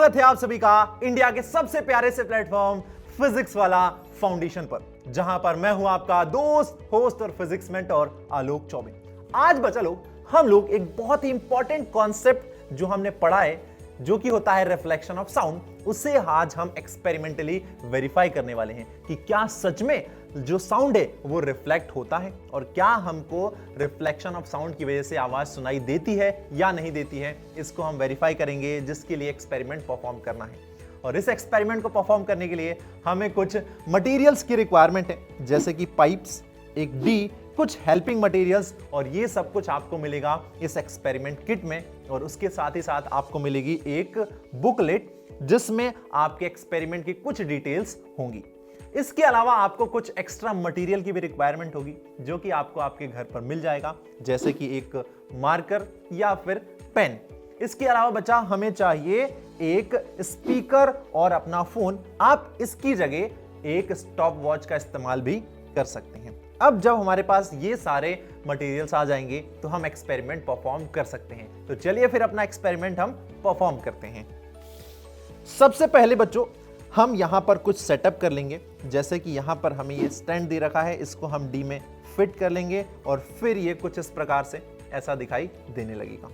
स्वागत है आप सभी का इंडिया के सबसे प्यारे से प्लेटफॉर्म फिजिक्स वाला फाउंडेशन पर, जहां पर मैं हूं आपका दोस्त, होस्ट और फिजिक्स मेंटर आलोक चौबे। आज बच्चा लोग हम लोग एक बहुत ही इंपॉर्टेंट कॉन्सेप्ट जो हमने पढ़ा है, जो कि होता है रिफ्लेक्शन ऑफ साउंड, उसे आज हम एक्सपेरिमेंटली वेरीफाई करने वाले हैं कि क्या सच में जो साउंड है वो रिफ्लेक्ट होता है और क्या हमको रिफ्लेक्शन ऑफ साउंड की वजह से आवाज सुनाई देती है या नहीं देती है। इसको हम वेरीफाई करेंगे, जिसके लिए एक्सपेरिमेंट परफॉर्म करना है। और इस एक्सपेरिमेंट को परफॉर्म करने के लिए हमें कुछ मटेरियल्स की रिक्वायरमेंट है, जैसे कि पाइप्स, एक डी, कुछ हेल्पिंग मटेरियल्स, और ये सब कुछ आपको मिलेगा इस एक्सपेरिमेंट किट में। और उसके साथ ही साथ आपको मिलेगी एक बुकलेट जिसमें आपके एक्सपेरिमेंट की कुछ डिटेल्स होंगी। इसके अलावा आपको कुछ एक्स्ट्रा मटेरियल की भी रिक्वायरमेंट होगी, जो कि आपको आपके घर पर मिल जाएगा, जैसे कि एक मार्कर या फिर पेन। इसके अलावा बच्चा हमें चाहिए एक स्पीकर और अपना फोन। आप इसकी जगह एक स्टॉप वॉच का इस्तेमाल भी कर सकते हैं। अब जब हमारे पास ये सारे मटेरियल्स आ जाएंगे तो हम एक्सपेरिमेंट परफॉर्म कर सकते हैं। तो चलिए फिर अपना एक्सपेरिमेंट हम परफॉर्म करते हैं। सबसे पहले बच्चों हम यहां पर कुछ सेटअप कर लेंगे, जैसे कि यहां पर हमें ये स्टैंड दे रखा है, इसको हम डी में फिट कर लेंगे और फिर ये कुछ इस प्रकार से ऐसा दिखाई देने लगेगा।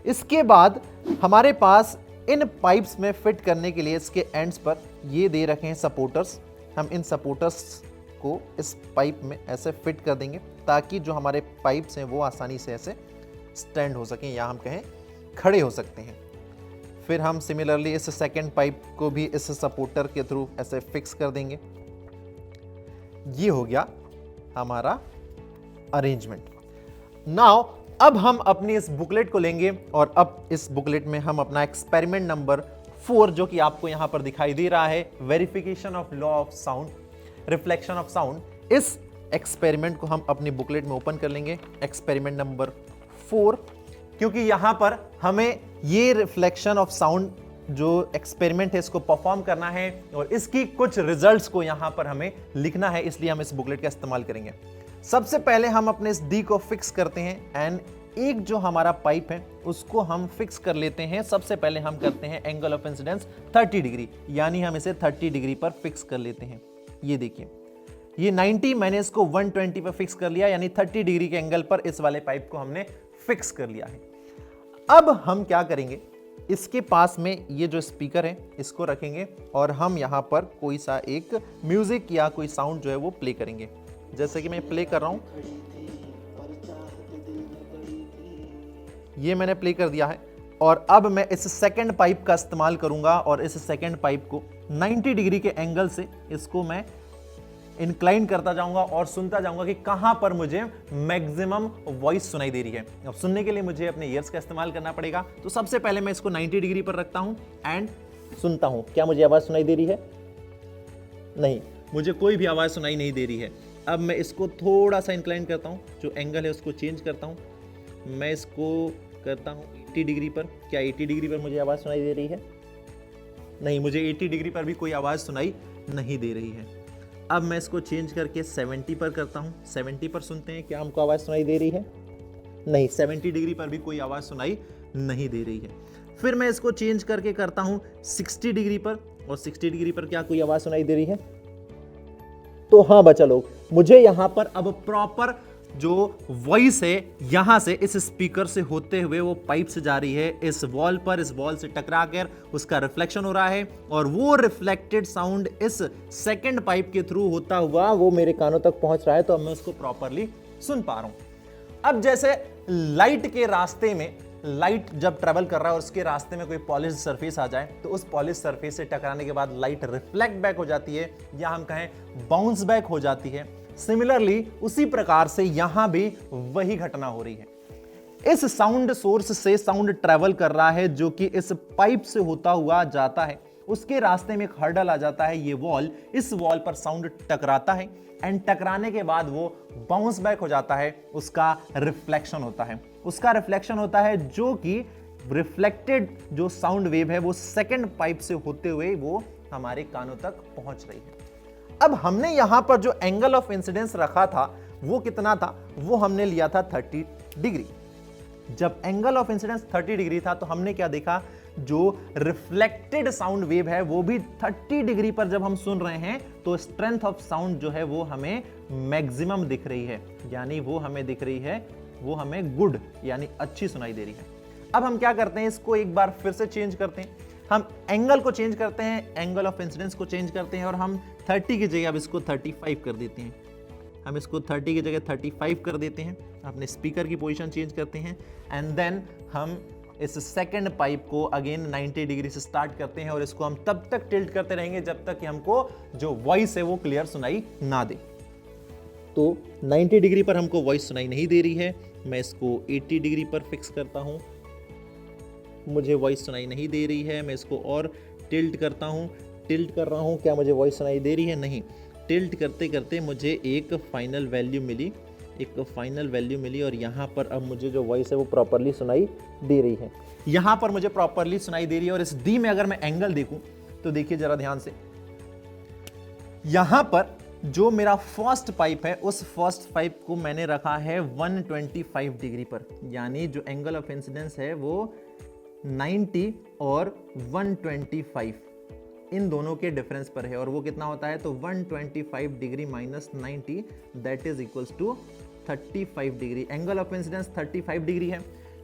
इसके बाद हमारे पास इन पाइप्स में फिट करने के लिए इसके एंड्स पर ये दे रखे हैं सपोर्टर्स। हम इन सपोर्टर्स को इस पाइप में ऐसे फिट कर देंगे ताकि जो हमारे पाइप्स हैं वो आसानी से ऐसे स्टैंड हो सकें, या हम कहें खड़े हो सकते हैं। फिर हम सिमिलरली इस सेकेंड पाइप को भी इस सपोर्टर के थ्रू ऐसे फिक्स कर देंगे। ये हो गया हमारा अरेंजमेंट। नाउ अब हम अपनी इस बुकलेट को लेंगे और अब इस बुकलेट में हम अपना एक्सपेरिमेंट नंबर 4, जो कि आपको यहां पर दिखाई दे रहा है, verification of law of sound, reflection of sound, इस एक्सपेरिमेंट को हम अपनी बुकलेट में ओपन कर लेंगे। एक्सपेरिमेंट नंबर 4, क्योंकि यहां पर हमें ये रिफ्लेक्शन ऑफ साउंड जो एक्सपेरिमेंट है इसको परफॉर्म करना है और इसकी कुछ रिजल्ट्स को यहां पर हमें लिखना है, इसलिए हम इस बुकलेट का इस्तेमाल करेंगे। सबसे पहले हम अपने इस डी को फिक्स करते हैं एंड एक जो हमारा पाइप है उसको हम फिक्स कर लेते हैं। सबसे पहले हम करते हैं एंगल ऑफ इंसिडेंस 30 डिग्री, यानी हम इसे 30 डिग्री पर फिक्स कर लेते हैं। ये देखिए, ये 90, मैंने इसको 120 पर फिक्स कर लिया, यानी 30 डिग्री के एंगल पर इस वाले पाइप को हमने फिक्स कर लिया है। अब हम क्या करेंगे, इसके पास में ये जो स्पीकर है इसको रखेंगे और हम यहां पर कोई सा एक म्यूजिक या कोई साउंड जो है वो प्ले करेंगे, जैसे कि मैं प्ले कर रहा हूं। ये मैंने प्ले कर दिया है और अब मैं इस सेकंड पाइप का इस्तेमाल करूंगा और इस सेकंड पाइप को 90 डिग्री के एंगल से इसको मैं इंक्लाइन करता जाऊंगा और सुनता जाऊंगा कि कहां पर मुझे मैक्सिमम वॉइस सुनाई दे रही है। अब सुनने के लिए मुझे अपने ईयर्स का इस्तेमाल करना पड़ेगा। तो सबसे पहले मैं इसको 90 डिग्री पर रखता हूं एंड सुनता हूं, क्या मुझे आवाज सुनाई दे रही है? नहीं, मुझे कोई भी आवाज सुनाई नहीं दे रही है। अब मैं इसको थोड़ा सा इंक्लाइन करता हूं, जो एंगल है उसको चेंज करता हूं। मैं इसको करता हूं 80 डिग्री पर। क्या 80 डिग्री पर मुझे आवाज सुनाई दे रही है? नहीं, मुझे 80 डिग्री पर भी कोई आवाज सुनाई नहीं दे रही है। अब मैं इसको चेंज करके 70 पर करता हूं। 70 पर सुनते हैं, क्या हमको आवाज सुनाई दे रही है? नहीं, 70 डिग्री पर भी कोई आवाज सुनाई नहीं दे रही है। फिर मैं इसको चेंज करके करता हूं 60 डिग्री पर, और 60 डिग्री पर क्या कोई आवाज सुनाई दे रही है? तो हाँ बच्चा लोग, मुझे यहां पर अब प्रॉपर जो वॉइस है यहां से इस स्पीकर से होते हुए वो पाइप से जा रही है इस वॉल पर, इस वॉल से टकरा कर उसका रिफ्लेक्शन हो रहा है और वो रिफ्लेक्टेड साउंड इस सेकंड पाइप के थ्रू होता हुआ वो मेरे कानों तक पहुंच रहा है। तो अब मैं उसको प्रॉपरली सुन पा रहा हूं। अब जैसे लाइट के रास्ते में, लाइट जब ट्रेवल कर रहा है और उसके रास्ते में कोई पॉलिश सरफेस आ जाए तो उस पॉलिश सरफेस से टकराने के बाद लाइट रिफ्लेक्ट बैक हो जाती है, या हम कहें बाउंस बैक हो जाती है। सिमिलरली उसी प्रकार से यहां भी वही घटना हो रही है। इस साउंड सोर्स से साउंड ट्रेवल कर रहा है जो कि इस पाइप से होता हुआ जाता है, उसके रास्ते में एक हर्डल आ जाता है, ये वॉल, इस वॉल पर साउंड टकराता है एंड टकराने के बाद वो बाउंस बैक हो जाता है, उसका रिफ्लेक्शन होता है। उसका रिफ्लेक्शन होता है जो कि रिफ्लेक्टेड जो साउंड वेव है वो सेकंड पाइप से होते हुए वो हमारे कानों तक पहुंच रही है। अब हमने यहां पर जो एंगल ऑफ इंसिडेंस रखा था वो कितना था? वो हमने लिया था 30 डिग्री। जब एंगल ऑफ इंसिडेंस 30 डिग्री था तो हमने क्या देखा जो रिफ्लेक्टेड साउंड वेव है वो भी 30 डिग्री पर जब हम सुन रहे हैं तो स्ट्रेंथ ऑफ साउंड जो है वो हमें मैक्सिमम दिख रही है, यानी वो हमें दिख रही है, वो हमें गुड यानी अच्छी सुनाई दे रही है। अब हम क्या करते हैं, इसको एक बार फिर से चेंज करते हैं, हम एंगल को चेंज करते हैं, एंगल ऑफ इंसिडेंस को चेंज करते हैं और हम 30 की जगह अब इसको 35 कर देते हैं। हम इसको 30 की जगह 35 कर देते हैं, अपने स्पीकर की पोजीशन चेंज करते हैं एंड देन हम इस सेकंड पाइप को अगेन 90 डिग्री से स्टार्ट करते हैं और इसको हम तब तक टिल्ट करते रहेंगे जब तक कि हमको जो वॉइस है वो क्लियर सुनाई ना दे। तो 90 डिग्री पर हमको वॉइस सुनाई नहीं दे रही है, मैं इसको 80 डिग्री पर फिक्स करता हूं, मुझे वॉइस सुनाई नहीं दे रही है, मैं इसको और टिल्ट करता हूं, टिल्ट कर रहा हूं, क्या मुझे वॉइस सुनाई दे रही है? नहीं। टिल्ट करते करते मुझे एक फाइनल वैल्यू मिली और यहाँ पर अब मुझे जो वॉइस है वो प्रॉपरली सुनाई दे रही है, यहाँ पर मुझे प्रॉपरली सुनाई दे रही है। और इस डी में अगर मैं एंगल देखूं तो देखिए जरा ध्यान से, यहाँ पर जो मेरा फर्स्ट पाइप है उस फर्स्ट पाइप को मैंने रखा है 125 डिग्री पर, यानी जो एंगल ऑफ इंसिडेंस है वो 90 और 125 इन दोनों के डिफरेंस पर है और वो कितना होता है, तो 125 degree minus 90 that is equals to 35 degree. Angle of incidence 35 degree है।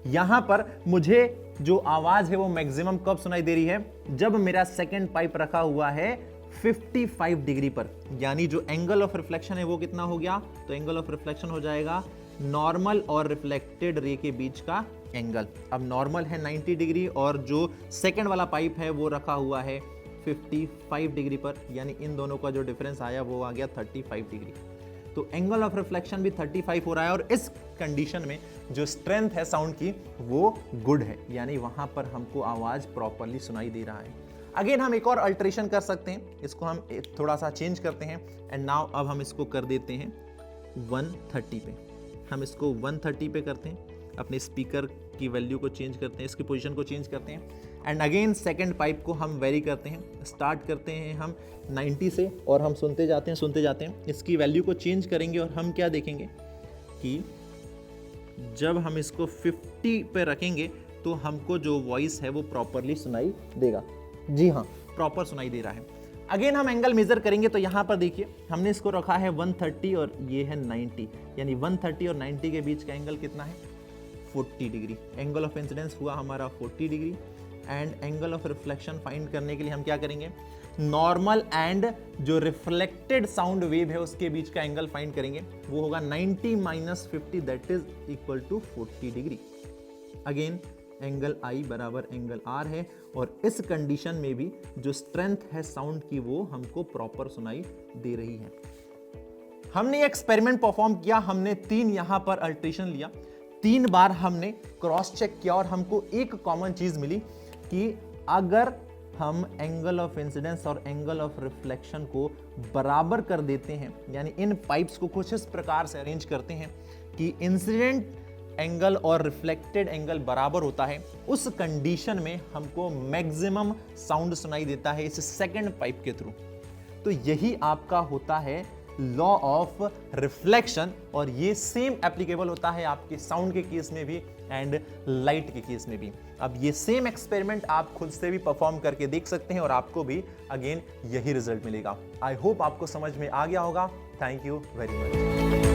यहां पर मुझे जो आवाज है वो मैक्सिमम कब सुनाई दे रही है, जब मेरा सेकंड पाइप रखा हुआ है 55 डिग्री पर, यानी जो एंगल ऑफ रिफ्लेक्शन है वो कितना हो गया, तो एंगल ऑफ रिफ्लेक्शन हो जाएगा नॉर्मल और रिफ्लेक्टेड रे के बीच का एंगल। अब नॉर्मल है 90 डिग्री और जो सेकंड वाला पाइप है वो रखा हुआ है 55 डिग्री पर, यानी इन दोनों का जो डिफरेंस आया वो आ गया 35 डिग्री। तो एंगल ऑफ रिफ्लेक्शन भी 35 हो रहा है और इस कंडीशन में जो स्ट्रेंथ है साउंड की वो गुड है, यानी वहां पर हमको आवाज प्रॉपरली सुनाई दे रहा है। अगेन हम एक और अल्टरेशन कर सकते हैं, इसको हम थोड़ा सा चेंज करते हैं एंड नाउ अब हम इसको कर देते हैं 130 पे, हम इसको 130 पे करते हैं, अपने स्पीकर की वैल्यू को चेंज करते हैं, इसकी पोजीशन को चेंज करते हैं एंड अगेन सेकंड पाइप को हम वेरी करते हैं, स्टार्ट करते हैं हम 90 से और हम सुनते जाते हैं, इसकी वैल्यू को चेंज करेंगे और हम क्या देखेंगे कि जब हम इसको 50 पे रखेंगे तो हमको जो वॉइस है वो प्रॉपरली सुनाई देगा। जी हाँ, प्रॉपर सुनाई दे रहा है। अगेन हम एंगल मेजर करेंगे तो यहाँ पर देखिए हमने इसको रखा है 130 और ये है 90, यानी 130 और 90 के बीच का एंगल कितना है, 40 डिग्री। एंगल ऑफ इंसिडेंस हुआ हमारा 40 degree and angle of reflection find करने के लिए हम क्या करेंगे, नॉर्मल एंड जो रिफ्लेक्टेड साउंड वेव है उसके बीच का एंगल फाइंड करेंगे, वो होगा 90 minus 50 that is equal to 40 degree. Again angle I बराबर एंगल आर है और इस कंडीशन में भी जो स्ट्रेंथ है साउंड की वो हमको प्रॉपर सुनाई दे रही है। हमने एक्सपेरिमेंट परफॉर्म किया, हमने 3 यहां पर अल्टरेशन लिया, 3 बार हमने क्रॉस चेक किया और हमको एक कॉमन चीज मिली कि अगर हम एंगल ऑफ इंसिडेंस और एंगल ऑफ रिफ्लेक्शन को बराबर कर देते हैं, यानी इन पाइप्स को कुछ इस प्रकार से अरेंज करते हैं कि इंसिडेंट एंगल और रिफ्लेक्टेड एंगल बराबर होता है, उस कंडीशन में हमको मैक्सिमम साउंड सुनाई देता है इस सेकंड पाइप के थ्रू। तो यही आपका होता है लॉ ऑफ रिफ्लेक्शन और ये सेम एप्लीकेबल होता है आपके साउंड के केस में भी एंड लाइट के केस में भी। अब ये सेम एक्सपेरिमेंट आप खुद से भी परफॉर्म करके देख सकते हैं और आपको भी अगेन यही रिजल्ट मिलेगा। आई होप आपको समझ में आ गया होगा। Thank you very much.